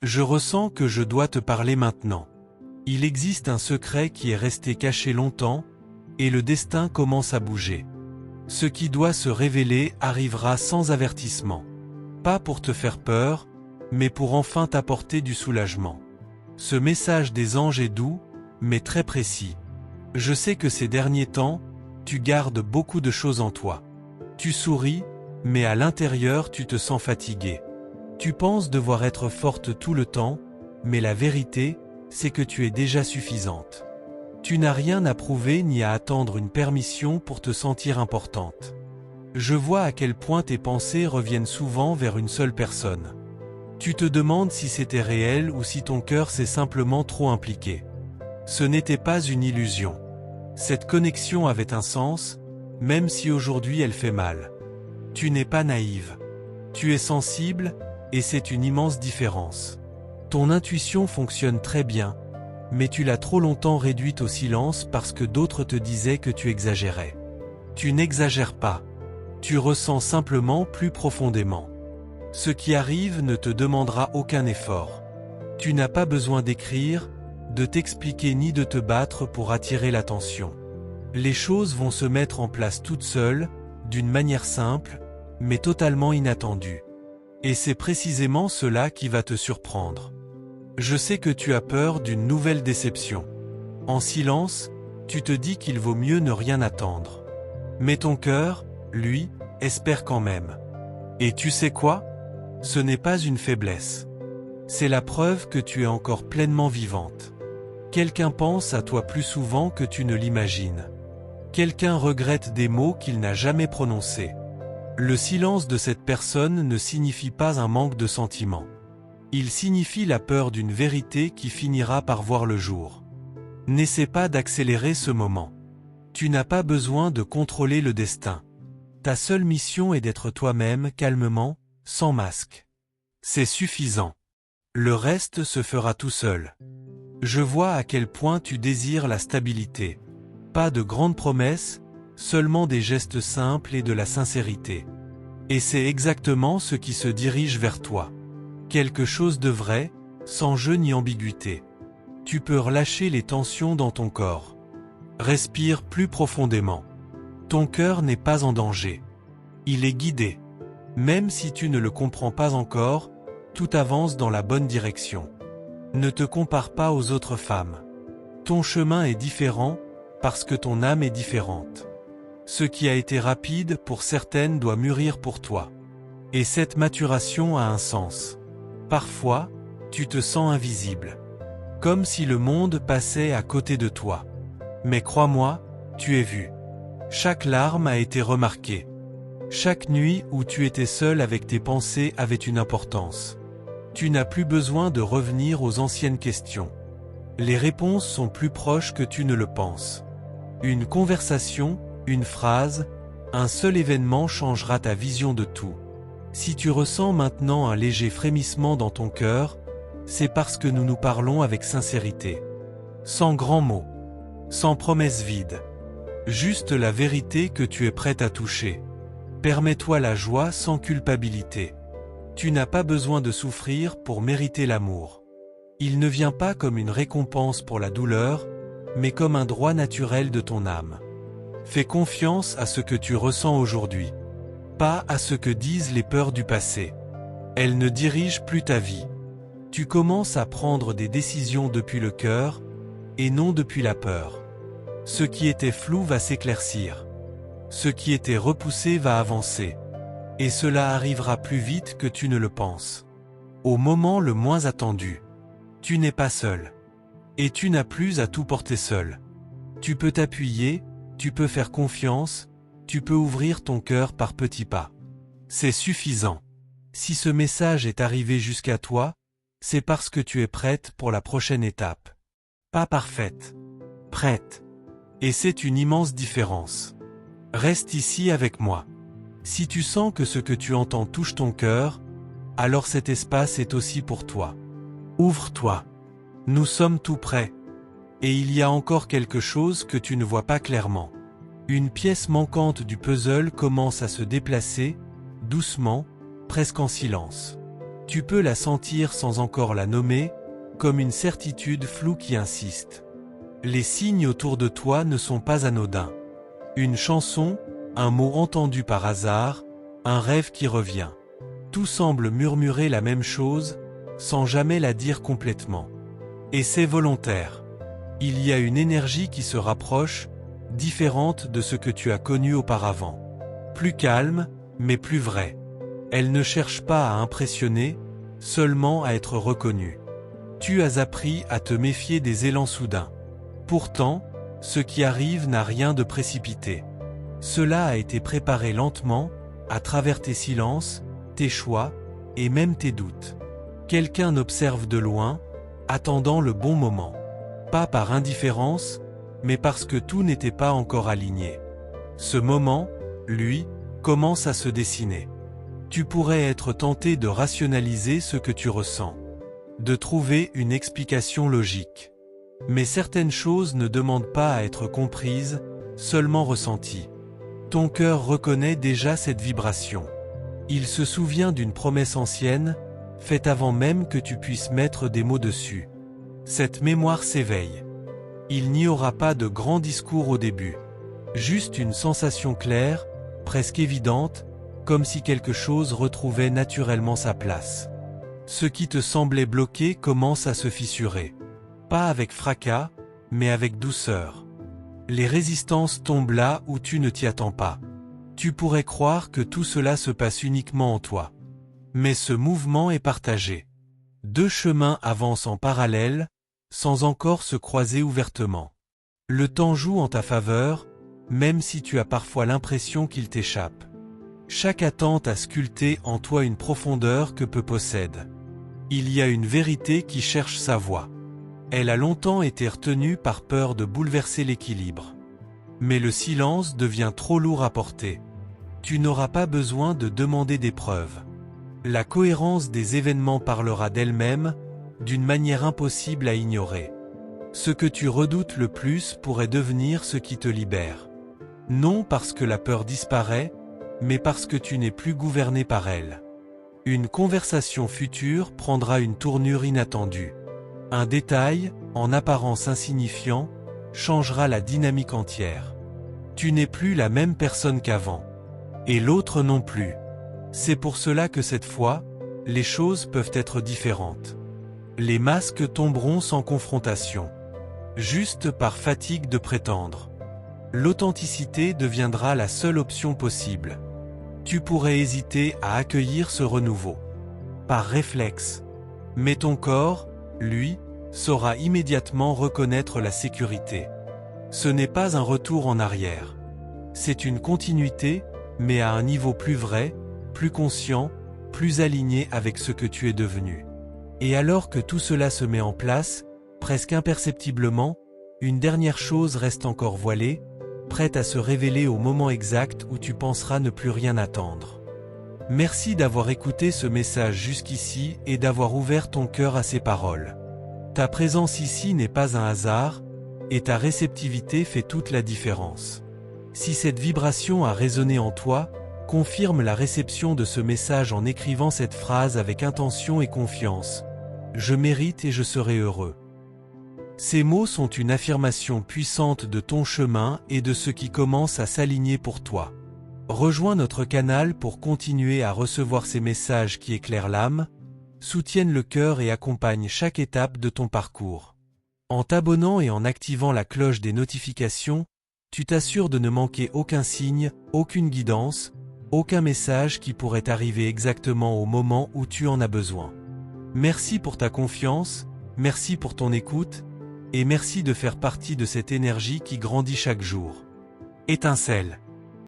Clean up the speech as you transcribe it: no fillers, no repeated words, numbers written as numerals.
Je ressens que je dois te parler maintenant. Il existe un secret qui est resté caché longtemps, et le destin commence à bouger. Ce qui doit se révéler arrivera sans avertissement. Pas pour te faire peur, mais pour enfin t'apporter du soulagement. Ce message des anges est doux, mais très précis. Je sais que ces derniers temps, tu gardes beaucoup de choses en toi. Tu souris, mais à l'intérieur tu te sens fatiguée. Tu penses devoir être forte tout le temps, mais la vérité, c'est que tu es déjà suffisante. Tu n'as rien à prouver ni à attendre une permission pour te sentir importante. Je vois à quel point tes pensées reviennent souvent vers une seule personne. Tu te demandes si c'était réel ou si ton cœur s'est simplement trop impliqué. Ce n'était pas une illusion. Cette connexion avait un sens, même si aujourd'hui elle fait mal. Tu n'es pas naïve. Tu es sensible, et c'est une immense différence. Ton intuition fonctionne très bien, mais tu l'as trop longtemps réduite au silence parce que d'autres te disaient que tu exagérais. Tu n'exagères pas. Tu ressens simplement plus profondément. Ce qui arrive ne te demandera aucun effort. Tu n'as pas besoin d'écrire, de t'expliquer ni de te battre pour attirer l'attention. Les choses vont se mettre en place toutes seules, d'une manière simple, mais totalement inattendue. Et c'est précisément cela qui va te surprendre. Je sais que tu as peur d'une nouvelle déception. En silence, tu te dis qu'il vaut mieux ne rien attendre. Mais ton cœur, lui, espère quand même. Et tu sais quoi? Ce n'est pas une faiblesse. C'est la preuve que tu es encore pleinement vivante. Quelqu'un pense à toi plus souvent que tu ne l'imagines. Quelqu'un regrette des mots qu'il n'a jamais prononcés. Le silence de cette personne ne signifie pas un manque de sentiment. Il signifie la peur d'une vérité qui finira par voir le jour. N'essaie pas d'accélérer ce moment. Tu n'as pas besoin de contrôler le destin. Ta seule mission est d'être toi-même calmement, sans masque. C'est suffisant. Le reste se fera tout seul. Je vois à quel point tu désires la stabilité. Pas de grandes promesses, seulement des gestes simples et de la sincérité. Et c'est exactement ce qui se dirige vers toi. Quelque chose de vrai, sans jeu ni ambiguïté. Tu peux relâcher les tensions dans ton corps. Respire plus profondément. Ton cœur n'est pas en danger. Il est guidé. Même si tu ne le comprends pas encore, tout avance dans la bonne direction. Ne te compare pas aux autres femmes. Ton chemin est différent, parce que ton âme est différente. Ce qui a été rapide pour certaines doit mûrir pour toi. Et cette maturation a un sens. Parfois, tu te sens invisible. Comme si le monde passait à côté de toi. Mais crois-moi, tu es vu. Chaque larme a été remarquée. Chaque nuit où tu étais seul avec tes pensées avait une importance. Tu n'as plus besoin de revenir aux anciennes questions. Les réponses sont plus proches que tu ne le penses. Une conversation, une phrase, un seul événement changera ta vision de tout. Si tu ressens maintenant un léger frémissement dans ton cœur, c'est parce que nous nous parlons avec sincérité. Sans grands mots. Sans promesses vides. Juste la vérité que tu es prête à toucher. Permets-toi la joie sans culpabilité. Tu n'as pas besoin de souffrir pour mériter l'amour. Il ne vient pas comme une récompense pour la douleur, mais comme un droit naturel de ton âme. Fais confiance à ce que tu ressens aujourd'hui. Pas à ce que disent les peurs du passé. Elles ne dirigent plus ta vie. Tu commences à prendre des décisions depuis le cœur, et non depuis la peur. Ce qui était flou va s'éclaircir. Ce qui était repoussé va avancer. Et cela arrivera plus vite que tu ne le penses. Au moment le moins attendu. Tu n'es pas seul. Et tu n'as plus à tout porter seul. Tu peux t'appuyer, tu peux faire confiance, tu peux ouvrir ton cœur par petits pas. C'est suffisant. Si ce message est arrivé jusqu'à toi, c'est parce que tu es prête pour la prochaine étape. Pas parfaite. Prête. Et c'est une immense différence. Reste ici avec moi. Si tu sens que ce que tu entends touche ton cœur, alors cet espace est aussi pour toi. Ouvre-toi. Nous sommes tout prêts. Et il y a encore quelque chose que tu ne vois pas clairement. Une pièce manquante du puzzle commence à se déplacer, doucement, presque en silence. Tu peux la sentir sans encore la nommer, comme une certitude floue qui insiste. Les signes autour de toi ne sont pas anodins. Une chanson, un mot entendu par hasard, un rêve qui revient. Tout semble murmurer la même chose, sans jamais la dire complètement. Et c'est volontaire. Il y a une énergie qui se rapproche, différente de ce que tu as connu auparavant. Plus calme, mais plus vraie. Elle ne cherche pas à impressionner, seulement à être reconnue. Tu as appris à te méfier des élans soudains. Pourtant, ce qui arrive n'a rien de précipité. Cela a été préparé lentement, à travers tes silences, tes choix, et même tes doutes. Quelqu'un observe de loin, attendant le bon moment. Pas par indifférence, mais parce que tout n'était pas encore aligné. Ce moment, lui, commence à se dessiner. Tu pourrais être tenté de rationaliser ce que tu ressens, de trouver une explication logique. Mais certaines choses ne demandent pas à être comprises, seulement ressenties. Ton cœur reconnaît déjà cette vibration. Il se souvient d'une promesse ancienne, faite avant même que tu puisses mettre des mots dessus. Cette mémoire s'éveille. Il n'y aura pas de grand discours au début. Juste une sensation claire, presque évidente, comme si quelque chose retrouvait naturellement sa place. Ce qui te semblait bloqué commence à se fissurer. Pas avec fracas, mais avec douceur. Les résistances tombent là où tu ne t'y attends pas. Tu pourrais croire que tout cela se passe uniquement en toi. Mais ce mouvement est partagé. Deux chemins avancent en parallèle, sans encore se croiser ouvertement. Le temps joue en ta faveur, même si tu as parfois l'impression qu'il t'échappe. Chaque attente a sculpté en toi une profondeur que peu possède. Il y a une vérité qui cherche sa voie. Elle a longtemps été retenue par peur de bouleverser l'équilibre. Mais le silence devient trop lourd à porter. Tu n'auras pas besoin de demander des preuves. La cohérence des événements parlera d'elle-même, d'une manière impossible à ignorer. Ce que tu redoutes le plus pourrait devenir ce qui te libère. Non parce que la peur disparaît, mais parce que tu n'es plus gouverné par elle. Une conversation future prendra une tournure inattendue. Un détail, en apparence insignifiant, changera la dynamique entière. Tu n'es plus la même personne qu'avant. Et l'autre non plus. C'est pour cela que cette fois, les choses peuvent être différentes. Les masques tomberont sans confrontation. Juste par fatigue de prétendre. L'authenticité deviendra la seule option possible. Tu pourrais hésiter à accueillir ce renouveau. Par réflexe. Mais ton corps, lui, saura immédiatement reconnaître la sécurité. Ce n'est pas un retour en arrière. C'est une continuité, mais à un niveau plus vrai, plus conscient, plus aligné avec ce que tu es devenu. Et alors que tout cela se met en place, presque imperceptiblement, une dernière chose reste encore voilée, prête à se révéler au moment exact où tu penseras ne plus rien attendre. Merci d'avoir écouté ce message jusqu'ici et d'avoir ouvert ton cœur à ces paroles. Ta présence ici n'est pas un hasard, et ta réceptivité fait toute la différence. Si cette vibration a résonné en toi, confirme la réception de ce message en écrivant cette phrase avec intention et confiance. Je mérite et je serai heureux. Ces mots sont une affirmation puissante de ton chemin et de ce qui commence à s'aligner pour toi. Rejoins notre canal pour continuer à recevoir ces messages qui éclairent l'âme, soutiennent le cœur et accompagnent chaque étape de ton parcours. En t'abonnant et en activant la cloche des notifications, tu t'assures de ne manquer aucun signe, aucune guidance, aucun message qui pourrait arriver exactement au moment où tu en as besoin. Merci pour ta confiance, merci pour ton écoute, et merci de faire partie de cette énergie qui grandit chaque jour. Étincelle.